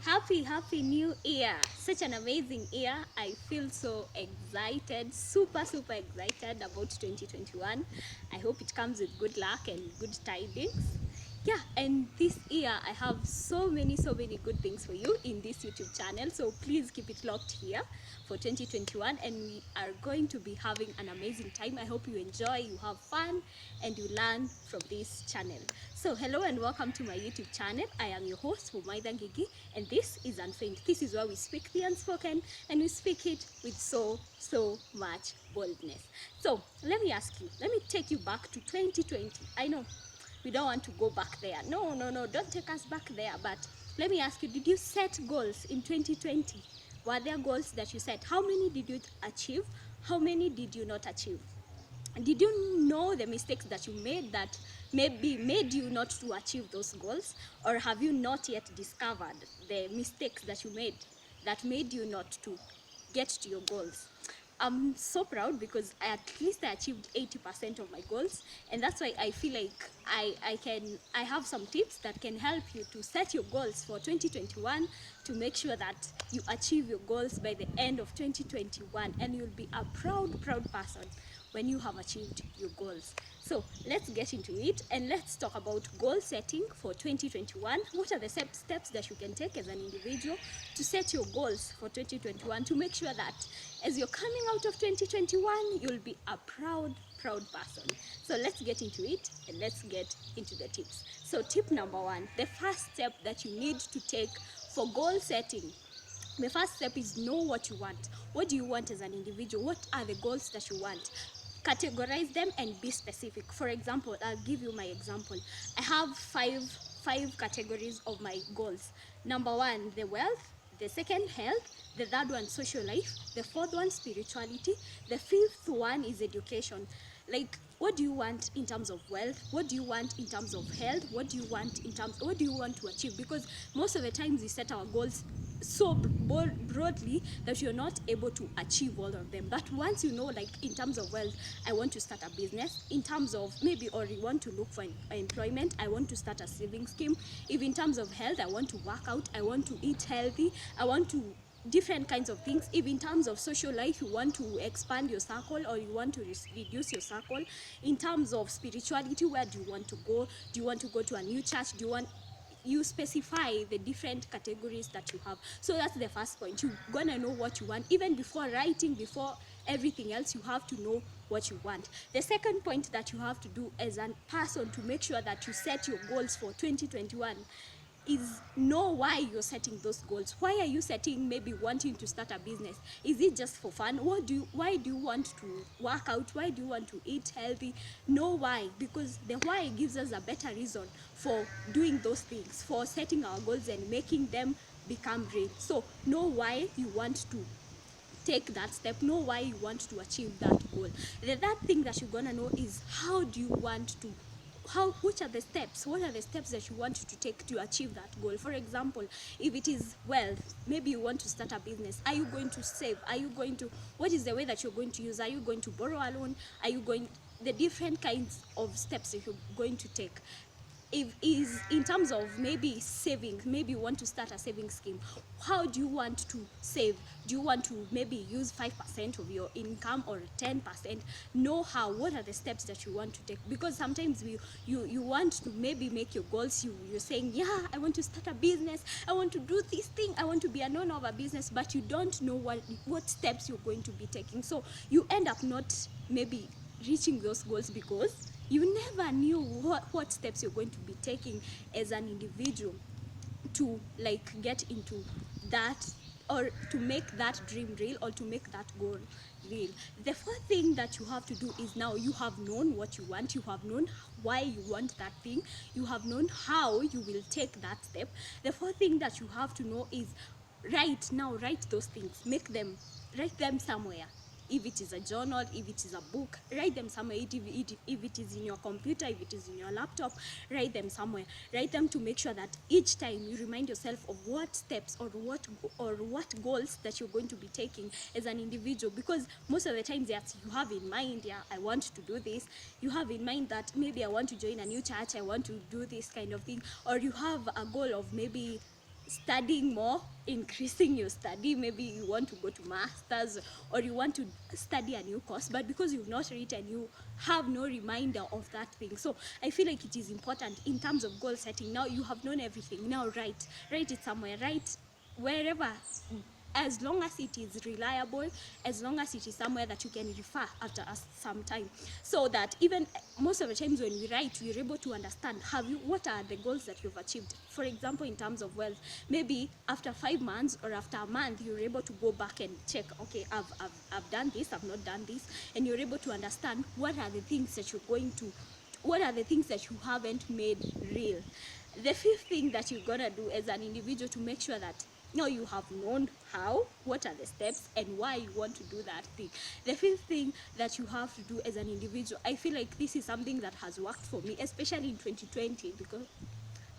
Happy new year. Such an amazing year. I feel so excited, super excited about 2021. I hope it comes with good luck and good tidings. Yeah, and this year I have so many good things for you in this YouTube channel, so please keep it locked here for 2021, and we are going to be having an amazing time. I hope you enjoy, you have fun, and you learn from this channel. So hello and welcome to my YouTube channel. I am your host Humaida Gigi, and this is Unfeigned. This is where we speak the unspoken and we speak it with so much boldness. So let me ask you, let me take you back to 2020. I know we don't want to go back there. No, don't take us back there. But let me ask you, did you set goals in 2020? Were there goals that you set? How many did you achieve? How many did you not achieve? Did you know the mistakes that you made that maybe made you not to achieve those goals? Or have you not yet discovered the mistakes that you made that made you not to get to your goals? I'm so proud because at least I achieved 80% of my goals, and that's why I feel like I have some tips that can help you to set your goals for 2021 to make sure that you achieve your goals by the end of 2021, and you'll be a proud person when you have achieved your goals. So let's get into it and let's talk about goal setting for 2021. What are the steps that you can take as an individual to set your goals for 2021 to make sure that as you're coming out of 2021, you'll be a proud person. So let's get into it and let's get into the tips. So tip number one, the first step that you need to take for goal setting, the first step is know what you want. What do you want as an individual? What are the goals that you want? Categorize them and be specific. For example, I'll give you my example. I have five categories of my goals. Number one, the wealth. The second, health. The third one, social life. The fourth one, spirituality. The fifth one is education. Like, what do you want in terms of wealth? What do you want in terms of health? What do you want to achieve? Because most of the times we set our goals so broadly that you're not able to achieve all of them. But once you know, like in terms of wealth, I want to start a business. In terms of maybe, or you want to look for employment, I want to start a saving scheme. If in terms of health, I want to work out, I want to eat healthy, I want to different kinds of things. If in terms of social life, you want to expand your circle or you want to reduce your circle. In terms of spirituality, where do you want to go? Do you want to go to a new church? You specify the different categories that you have. So that's the first point. You're gonna know what you want. Even before writing, before everything else, you have to know what you want. The second point that you have to do as a person to make sure that you set your goals for 2021 is know why you're setting those goals. Why are you setting, maybe wanting to start a business? Is it just for fun? Why do you want to work out? Why do you want to eat healthy? Know why, because the why gives us a better reason for doing those things, for setting our goals and making them become real. So know why you want to take that step, know why you want to achieve that goal. The third thing that you're gonna know is how do you want to, which are the steps, what are the steps that you want to take to achieve that goal. For example, if it is wealth, maybe you want to start a business. Are you going to save? Are you going to, what is the way that you're going to use? Are you going to borrow a loan? Are you going, the different kinds of steps that you're going to take. If is in terms of maybe saving, maybe you want to start a saving scheme. How do you want to save? Do you want to maybe use 5% of your income or 10%? Know how, what are the steps that you want to take? Because sometimes you want to maybe make your goals, you're saying, yeah, I want to start a business, I want to do this thing, I want to be an owner of a business, but you don't know what steps you're going to be taking. So you end up not maybe reaching those goals because you never knew what steps you're going to be taking as an individual to like get into that, or to make that dream real, or to make that goal real. The first thing that you have to do is, now you have known what you want, you have known why you want that thing, you have known how you will take that step. The first thing that you have to know is, write those things, write them somewhere. If it is a journal, if it is a book, write them somewhere. If it is in your computer, if it is in your laptop, write them somewhere. Write them to make sure that each time you remind yourself of what steps or what goals that you're going to be taking as an individual. Because most of the times that you have in mind, yeah, I want to do this, you have in mind that maybe I want to join a new church, I want to do this kind of thing, or you have a goal of maybe studying more, increasing your study. Maybe you want to go to masters, or you want to study a new course, but because you've not written, you have no reminder of that thing. So I feel like it is important in terms of goal setting. Now you have known everything, now write it somewhere, write wherever, as long as it is reliable, as long as it is somewhere that you can refer after some time, so that even most of the times when we write, we're able to understand, what are the goals that you've achieved. For example, in terms of wealth, maybe after 5 months or after a month, you're able to go back and check, okay, I've done this, I've not done this, and you're able to understand what are the things that you haven't made real. The fifth thing that you're gonna do as an individual to make sure that now you have known what are the steps and why you want to do that thing. The fifth thing that you have to do as an individual, I feel like this is something that has worked for me, especially in 2020, because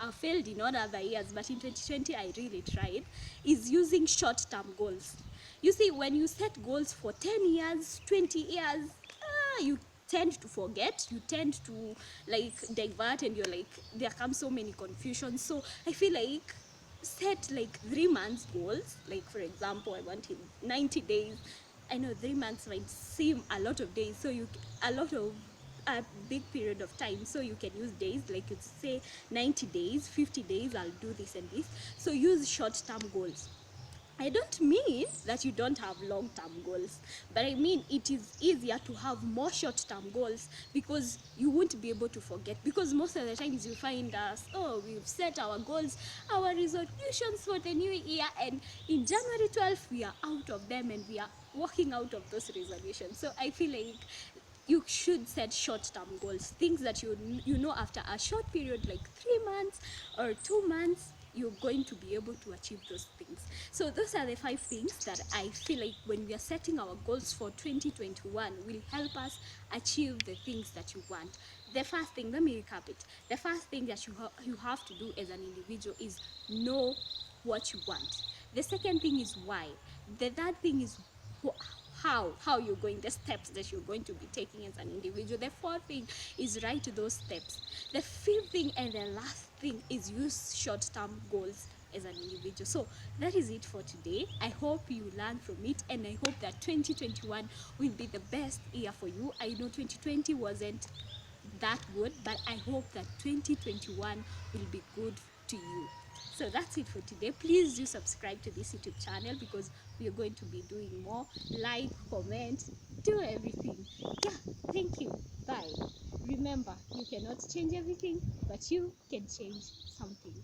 I failed in all other years, but in 2020 I really tried, is using short-term goals. You see, when you set goals for 10 years, 20 years, you tend to forget, you tend to like divert, and you're like, there comes so many confusions. So I feel like set like 3 months goals. Like, for example, I want in 90 days. I know 3 months might seem a lot of days, so a lot of a big period of time, so you can use days, like you say 90 days, 50 days, I'll do this and this. So use short-term goals. I don't mean that you don't have long-term goals, but I mean it is easier to have more short-term goals, because you won't be able to forget. Because most of the times you find us, oh, we've set our goals, our resolutions for the new year, and in January 12th we are out of them, and we are walking out of those resolutions. So I feel like you should set short-term goals, things that you know after a short period, like 3 months or 2 months, you're going to be able to achieve those things. So those are the 5 things that I feel like when we are setting our goals for 2021 will help us achieve the things that you want. The first thing, let me recap it. The first thing that you have to do as an individual is know what you want. The second thing is why. The third thing is how you're going, the steps that you're going to be taking as an individual. The fourth thing is write those steps. The fifth thing and the last thing is use short-term goals as an individual. So that is it for today. I hope you learn from it, and I hope that 2021 will be the best year for you. I know 2020 wasn't that good, but I hope that 2021 will be good to you. So that's it for today. Please do subscribe to this YouTube channel, because we are going to be doing more. Like, comment, do everything. Yeah, thank you. Bye. Remember, you cannot change everything, but you can change something.